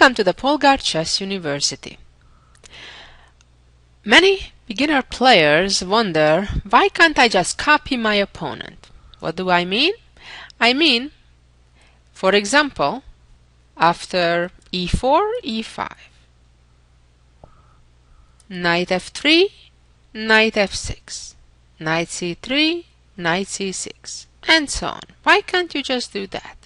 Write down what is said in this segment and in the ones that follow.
Welcome to the Polgar Chess University. Many beginner players wonder, why can't I just copy my opponent? What do I mean? I mean, for example, after e4, e5, knight f3, knight f6, knight c3, knight c6, and so on. Why can't you just do that?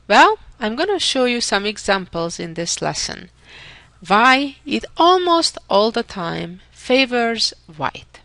Well, I'm going to show you some examples in this lesson why it almost all the time favors white.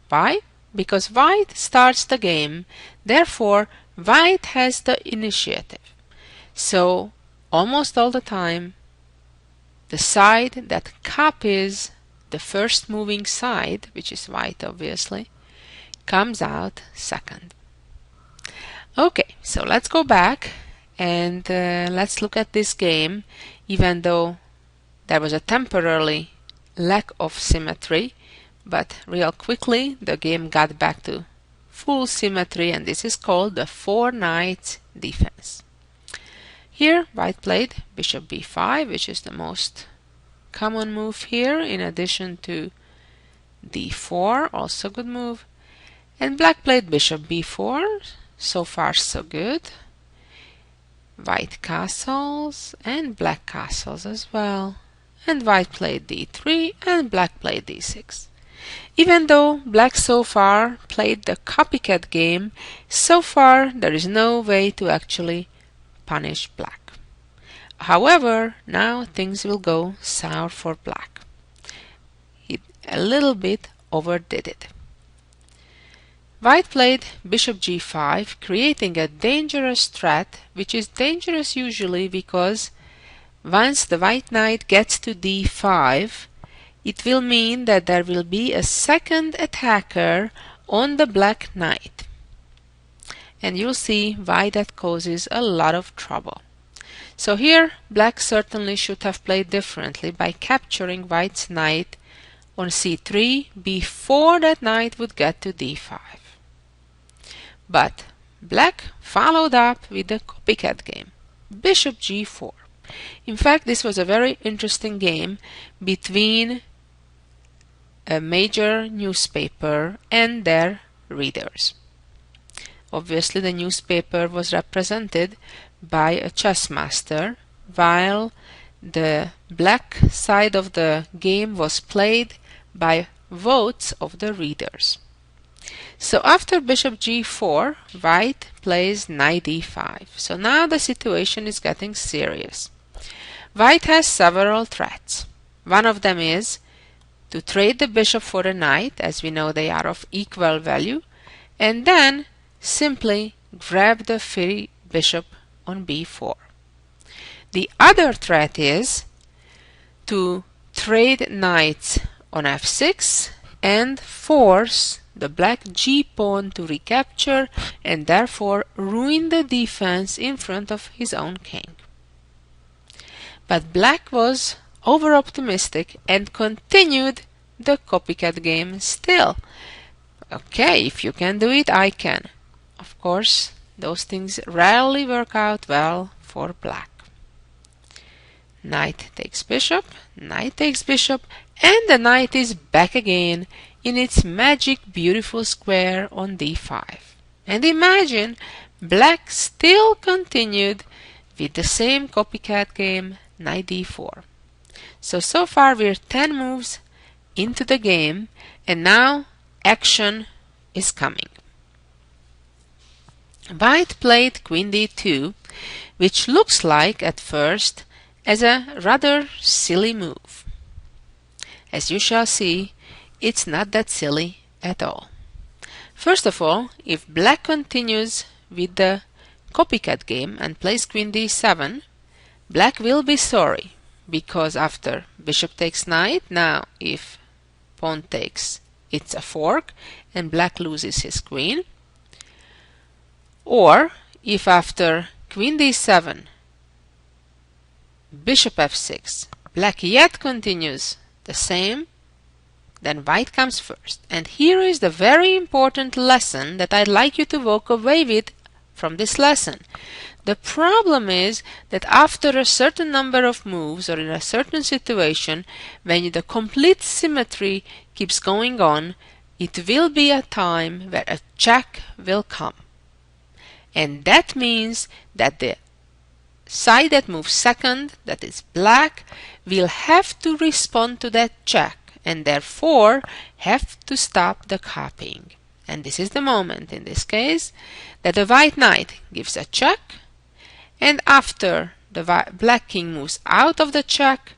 Why? Because white starts the game, therefore white has the initiative. So almost all the time the side that copies the first moving side, which is white obviously, comes out second. Okay, so let's go back and let's look at this game. Even though there was a temporary lack of symmetry, but real quickly the game got back to full symmetry, and this is called the four knights defense. Here white played bishop b5, which is the most common move here, in addition to d4, also good move, and black played bishop b4. So far so good. White castles and black castles as well, and white played d3 and black played d6. Even though black so far played the copycat game, so far there is no way to actually punish black. However, now things will go sour for black. He a little bit overdid it. White played bishop g5, creating a dangerous threat, which is dangerous usually because once the white knight gets to d5, it will mean that there will be a second attacker on the black knight. And you'll see why that causes a lot of trouble. So here black certainly should have played differently by capturing white's knight on c3 before that knight would get to d5. But black followed up with the copycat game, bishop g4. In fact, this was a very interesting game between a major newspaper and their readers. Obviously, the newspaper was represented by a chess master, while the black side of the game was played by votes of the readers. So after bishop g4, white plays knight d5. So now the situation is getting serious. White has several threats. One of them is to trade the bishop for the knight, as we know they are of equal value, and then simply grab the free bishop on b4. The other threat is to trade knights on f6 and force the black g-pawn to recapture and therefore ruin the defense in front of his own king. But black was over-optimistic and continued the copycat game still. Okay, if you can do it, I can. Of course, those things rarely work out well for black. Knight takes bishop, and the knight is back again in its magic beautiful square on d5. And imagine, black still continued with the same copycat game, knight d4. So far we're 10 moves into the game, and now action is coming. White played queen d2, which looks like at first as a rather silly move. As you shall see, it's not that silly at all. First of all, if black continues with the copycat game and plays queen d7, black will be sorry, because after bishop takes knight, now if pawn takes, it's a fork and black loses his queen. Or if after queen d7, bishop f6, black yet continues the same, then white comes first. And here is the very important lesson that I'd like you to walk away with from this lesson. The problem is that after a certain number of moves or in a certain situation, when the complete symmetry keeps going on, it will be a time where a check will come. And that means that the side that moves second, that is black, will have to respond to that check and therefore have to stop the copying. And this is the moment in this case that the white knight gives a check, and after the black king moves out of the check,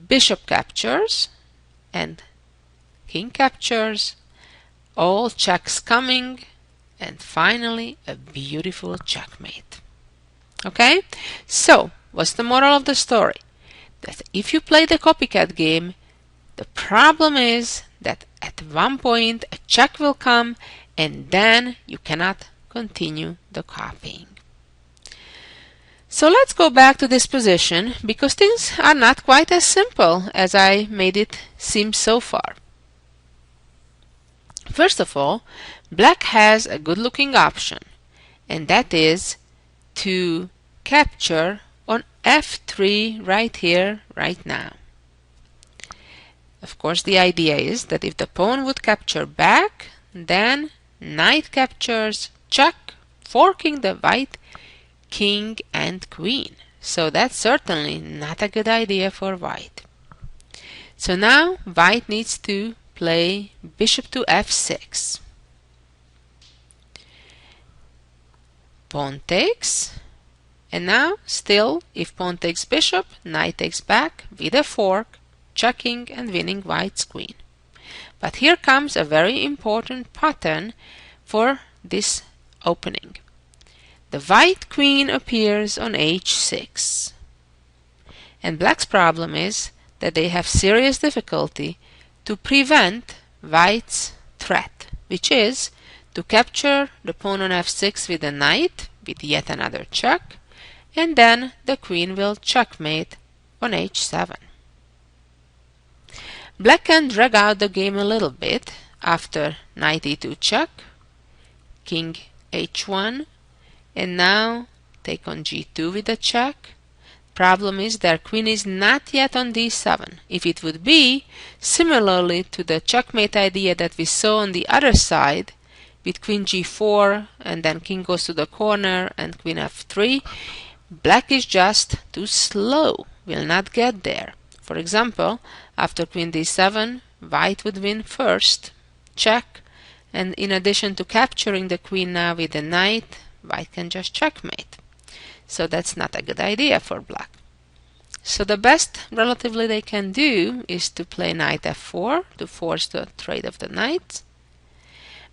bishop captures and king captures, all checks coming, and finally a beautiful checkmate. Okay, so what's the moral of the story? That if you play the copycat game, the problem is that at one point a check will come and then you cannot continue the copying. So let's go back to this position because things are not quite as simple as I made it seem so far. First of all, black has a good looking option, and that is to capture on F3 right here, right now. Of course, the idea is that if the pawn would capture back, then knight captures, check, forking the white king and queen. So that's certainly not a good idea for white. So now white needs to play bishop to F6. Pawn takes, and now still if pawn takes bishop, knight takes back with a fork, checking and winning white's queen. But here comes a very important pattern for this opening. The white queen appears on H6. And black's problem is that they have serious difficulty to prevent white's threat, which is to capture the pawn on F6 with a knight, with yet another check, and then the queen will checkmate on H7. Black can drag out the game a little bit after knight E2 check, king H1, and now take on G2 with a check. Problem is their queen is not yet on D7. If it would be, similarly to the checkmate idea that we saw on the other side, with queen G4 and then king goes to the corner and queen F3, black is just too slow, will not get there. For example, after queen D7, white would win first, check, and in addition to capturing the queen now with the knight, white can just checkmate. So that's not a good idea for black. So the best relatively they can do is to play knight F4 to force the trade of the knights.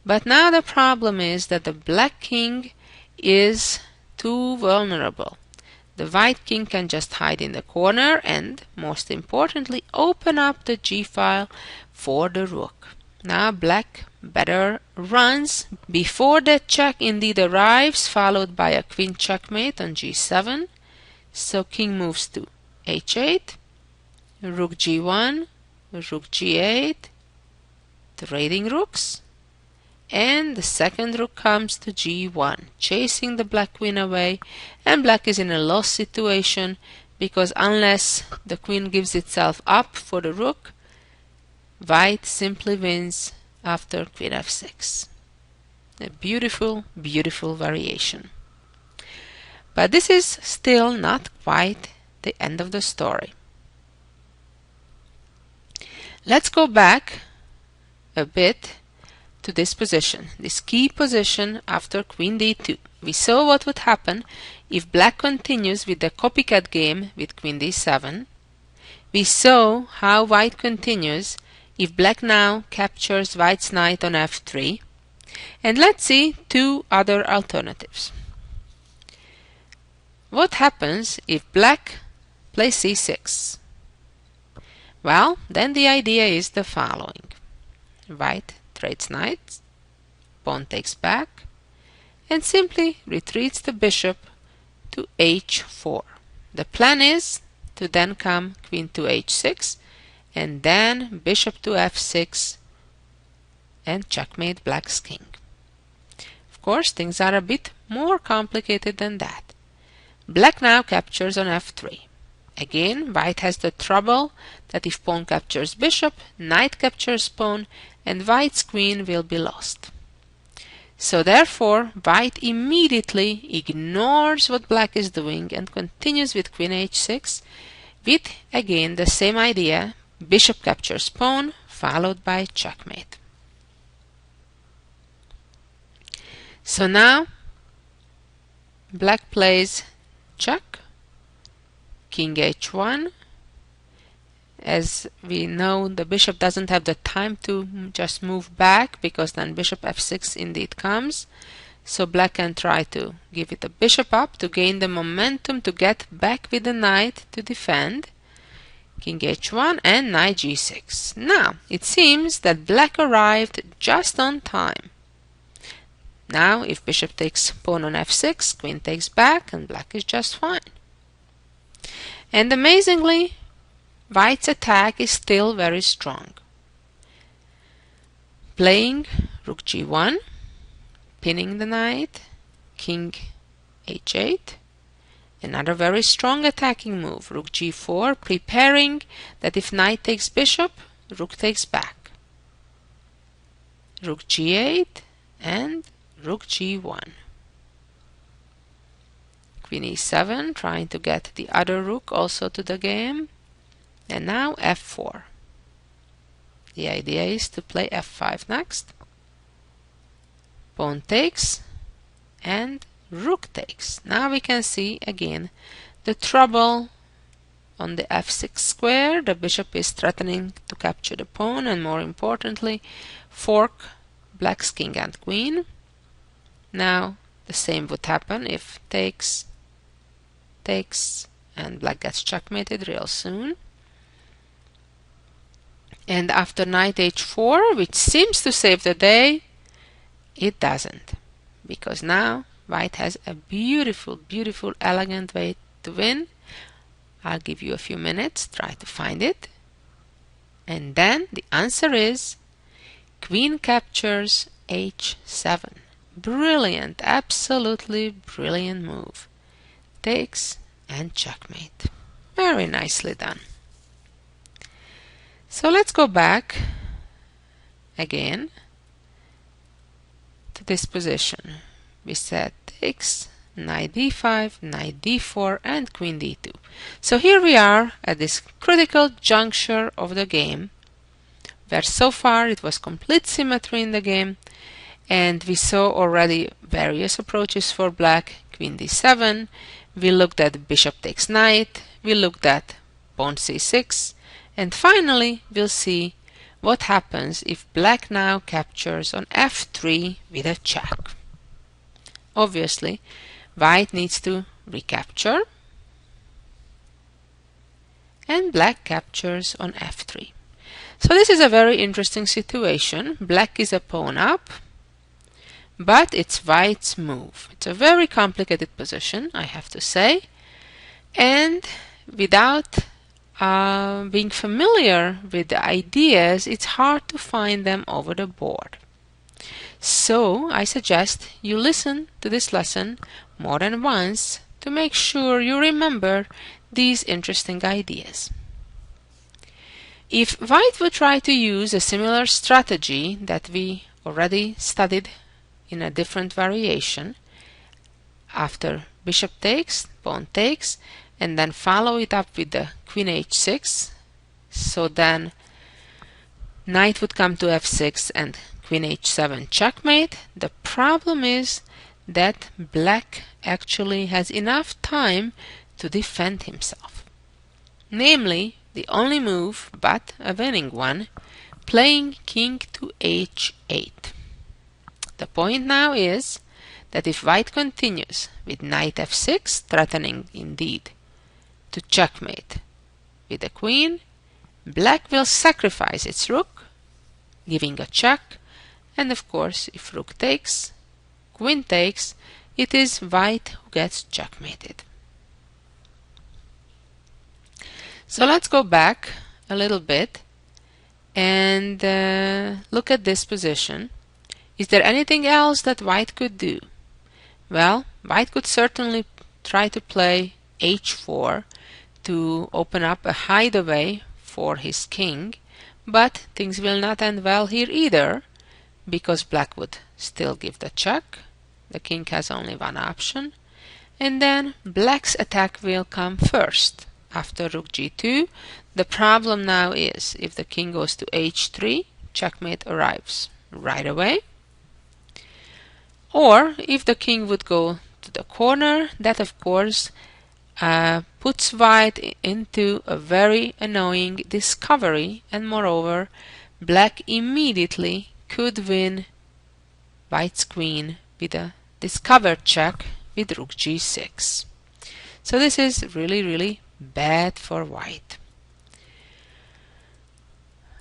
But now the problem is that the black king is too vulnerable. The white king can just hide in the corner and, most importantly, open up the g-file for the rook. Now black better runs before the check indeed arrives, followed by a queen checkmate on g7. So king moves to h8, rook g1, rook g8, trading rooks, and the second rook comes to g1, chasing the black queen away, and black is in a lost situation because unless the queen gives itself up for the rook, white simply wins after queen f6. A beautiful, beautiful variation. But this is still not quite the end of the story. Let's go back a bit to this position, this key position after queen d2. We saw what would happen if black continues with the copycat game with queen d7. We saw how white continues if black now captures white's knight on f3. And let's see two other alternatives. What happens if black plays c6? Well, then the idea is the following. White trades knights, pawn takes back, and simply retreats the bishop to h4. The plan is to then come queen to h6, and then bishop to f6, and checkmate black's king. Of course, things are a bit more complicated than that. Black now captures on f3. Again, white has the trouble that if pawn captures bishop, knight captures pawn, and white's queen will be lost. So therefore, white immediately ignores what black is doing and continues with queen h6 with, again, the same idea, bishop captures pawn, followed by checkmate. So now, black plays check, king h1. As we know, the bishop doesn't have the time to just move back, because then bishop f6 indeed comes. So black can try to give it a bishop up to gain the momentum to get back with the knight to defend. King h1 and knight g6. Now, it seems that black arrived just on time. Now, if bishop takes pawn on f6, queen takes back, and black is just fine. And amazingly, white's attack is still very strong. Playing rook g1, pinning the knight, king h8. Another very strong attacking move, rook g4, preparing that if knight takes bishop, rook takes back. Rook g8 and rook g1. Queen e7, trying to get the other rook also to the game. And now f4. The idea is to play f5 next. Pawn takes and rook takes. Now we can see again the trouble on the f6 square. The bishop is threatening to capture the pawn and, more importantly, fork black's king and queen. Now the same would happen if takes, and black gets checkmated real soon. And after knight h4, which seems to save the day, it doesn't, because now white has a beautiful, beautiful, elegant way to win. I'll give you a few minutes, try to find it. And then the answer is queen captures h7. Brilliant, absolutely brilliant move. Takes and checkmate. Very nicely done. So let's go back again to this position. We said takes, knight d5, knight d4, and queen d2. So here we are at this critical juncture of the game, where so far it was complete symmetry in the game, and we saw already various approaches for black. Queen d7, we looked at bishop takes knight, we looked at pawn c6, and finally we'll see what happens if black now captures on f3 with a check. Obviously, white needs to recapture, and black captures on f3. So this is a very interesting situation. Black is a pawn up, but it's white's move. It's a very complicated position, I have to say, and without being familiar with the ideas, it's hard to find them over the board. So I suggest you listen to this lesson more than once to make sure you remember these interesting ideas. If white would try to use a similar strategy that we already studied in a different variation, after bishop takes, pawn takes, and then follow it up with the queen h6, so then knight would come to f6 and queen h7 checkmate. The problem is that black actually has enough time to defend himself. Namely, the only move, but a winning one, playing king to h8. The point now is that if white continues with knight f6, threatening indeed to checkmate with the queen, black will sacrifice its rook, giving a check, and of course if rook takes, queen takes, it is white who gets checkmated. So let's go back a little bit and look at this position. Is there anything else that white could do? Well, white could certainly try to play h4 to open up a hideaway for his king, but things will not end well here either, because black would still give the check. The king has only one option, and then black's attack will come first. After rook g2, the problem now is if the king goes to h3, checkmate arrives right away. Or if the king would go to the corner, that of course puts white into a very annoying discovery, and moreover, black immediately could win white's queen with a discovered check with rook g6. So this is really bad for white.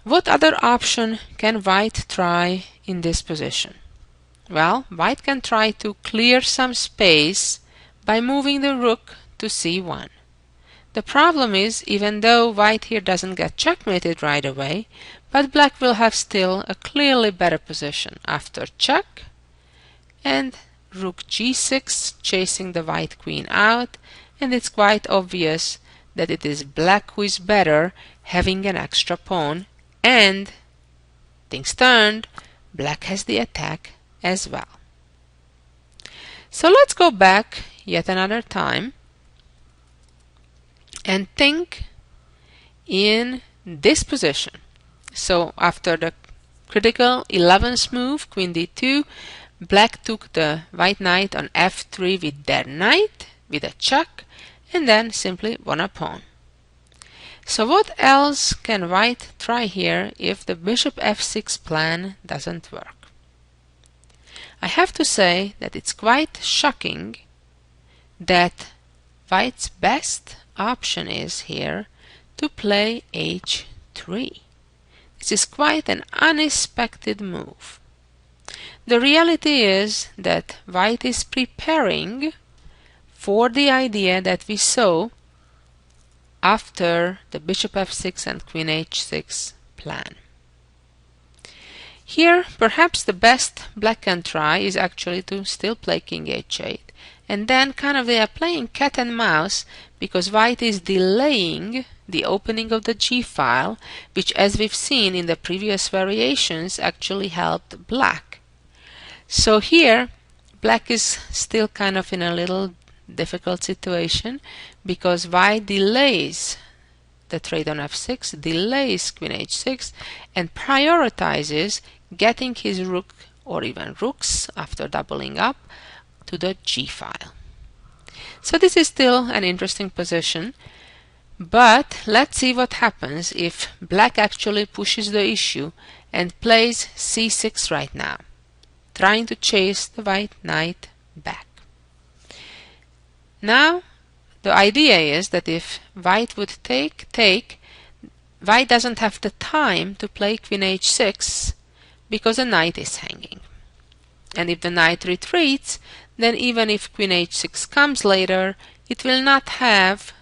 What other option can white try in this position? Well, white can try to clear some space by moving the rook to c1. The problem is, even though white here doesn't get checkmated right away, but black will have still a clearly better position after check and rook g6 chasing the white queen out, and it's quite obvious that it is black who is better, having an extra pawn, and things turned, black has the attack as well. So let's go back yet another time and think in this position. So after the critical 11th move, queen d2, black took the white knight on f3 with their knight, with a check, and then simply won a pawn. So what else can white try here if the bishop f6 plan doesn't work? I have to say that it's quite shocking that white's best option is here to play h3. This is quite an unexpected move. The reality is that white is preparing for the idea that we saw after the bishop f6 and queen h6 plan. Here, perhaps the best black can try is actually to still play king h8, and then kind of they are playing cat and mouse, because white is delaying the opening of the g-file, which, as we've seen in the previous variations, actually helped black. So here, black is still kind of in a little difficult situation, because white delays the trade on f6, delays queen h6, and prioritizes getting his rook or even rooks after doubling up to the g-file. So this is still an interesting position, but let's see what happens if black actually pushes the issue and plays c6 right now, trying to chase the white knight back. Now the idea is that if white would take, white doesn't have the time to play queen h6 because the knight is hanging. And if the knight retreats, then even if queen h6 comes later, it will not have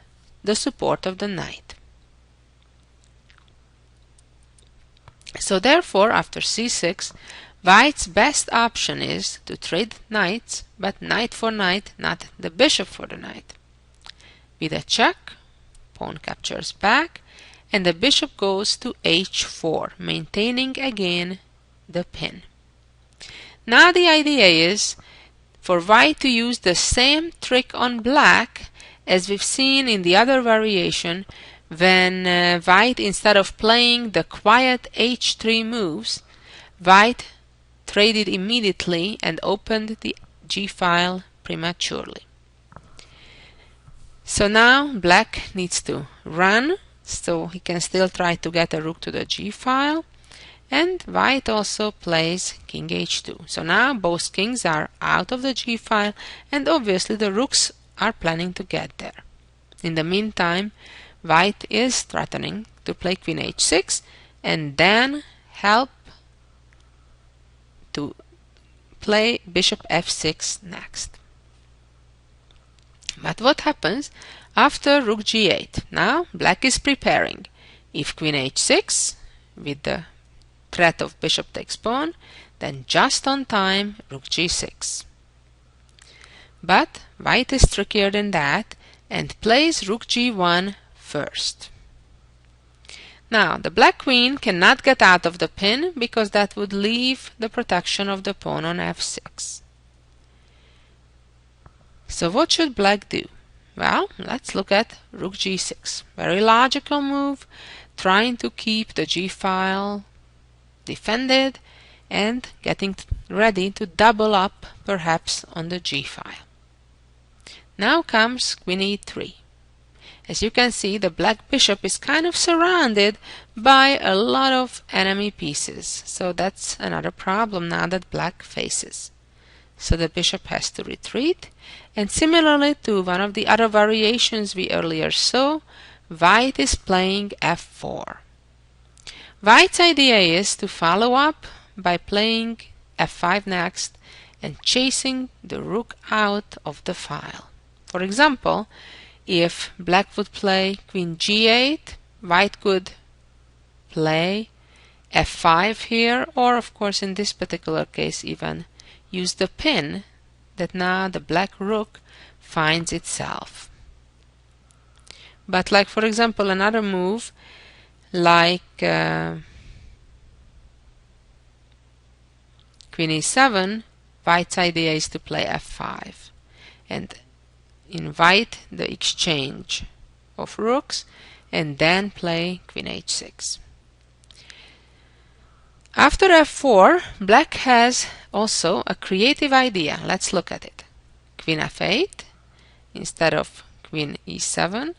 the support of the knight. So therefore, after c6, white's best option is to trade knights, but knight for knight, not the bishop for the knight. With a check, pawn captures back, and the bishop goes to h4, maintaining again the pin. Now the idea is for white to use the same trick on black as we've seen in the other variation, when white, instead of playing the quiet h3 moves, white traded immediately and opened the g-file prematurely. So now black needs to run, so he can still try to get a rook to the g-file, and white also plays king h2. So now both kings are out of the g-file, and obviously the rooks are planning to get there. In the meantime, white is threatening to play queen h6 and then help to play bishop f6 next. But what happens after rook g8? Now black is preparing. If queen h6 with the threat of bishop takes pawn, then just on time rook g6. But white is trickier than that and plays rook g1 first. Now the black queen cannot get out of the pin because that would leave the protection of the pawn on f6. So what should black do? Well, let's look at rook g6. Very logical move, trying to keep the g-file defended and getting ready to double up perhaps on the g-file. Now comes queen e3. As you can see, the black bishop is kind of surrounded by a lot of enemy pieces. So that's another problem now that black faces. So the bishop has to retreat, and similarly to one of the other variations we earlier saw, white is playing f4. White's idea is to follow up by playing f5 next and chasing the rook out of the file. For example, if black would play queen g8, white could play f5 here, or of course in this particular case even use the pin that now the black rook finds itself. But like for example another move like queen e7, white's idea is to play f5 and invite the exchange of rooks and then play queen h6. After f4, black has also a creative idea. Let's look at it. Queen f8 instead of queen e7,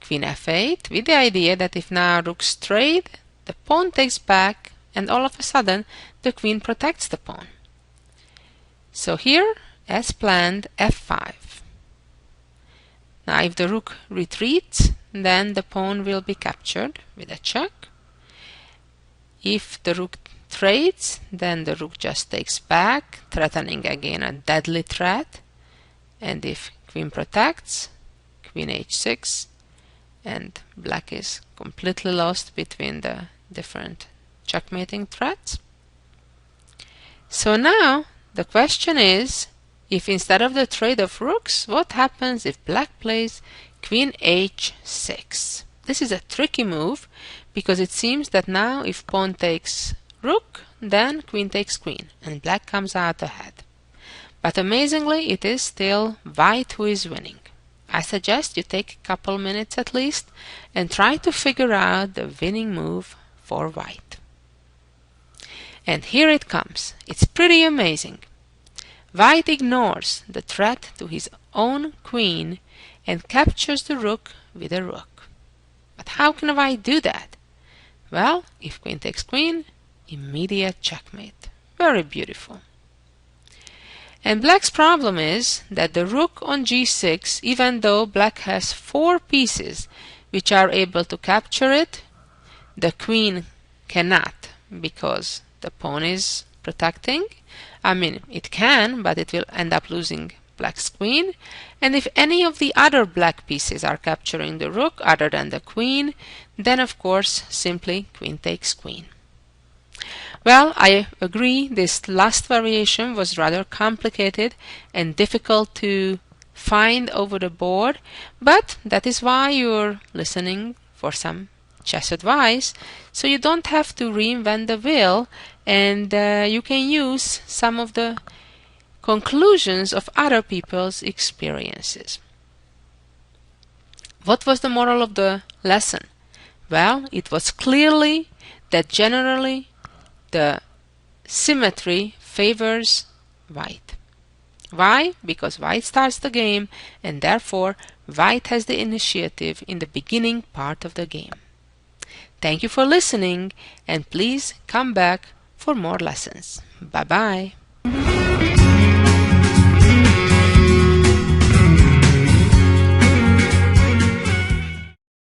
queen f8, with the idea that if now rooks trade, the pawn takes back and all of a sudden the queen protects the pawn. So here, as planned, f5. Now if the rook retreats, then the pawn will be captured with a check. If the rook trades, then the rook just takes back, threatening again a deadly threat. And if queen protects, queen h6, and black is completely lost between the different checkmating threats. So now the question is, if instead of the trade of rooks, what happens if black plays queen h6? This is a tricky move because it seems that now if pawn takes rook, then queen takes queen and black comes out ahead. But amazingly, it is still white who is winning. I suggest you take a couple minutes at least and try to figure out the winning move for white. And here it comes. It's pretty amazing. White ignores the threat to his own queen and captures the rook with a rook. But how can white do that? Well, if queen takes queen, immediate checkmate. Very beautiful. And black's problem is that the rook on g6, even though black has 4 pieces which are able to capture it, the queen cannot because the pawn is protecting. I mean, it can, but it will end up losing black's queen. And if any of the other black pieces are capturing the rook other than the queen, then of course simply queen takes queen. Well, I agree this last variation was rather complicated and difficult to find over the board, but that is why you're listening for some chess advice, so you don't have to reinvent the wheel, and you can use some of the conclusions of other people's experiences. What was the moral of the lesson? Well, it was clearly that generally the symmetry favors white. Why? Because white starts the game and therefore white has the initiative in the beginning part of the game. Thank you for listening and please come back for more lessons. Bye bye.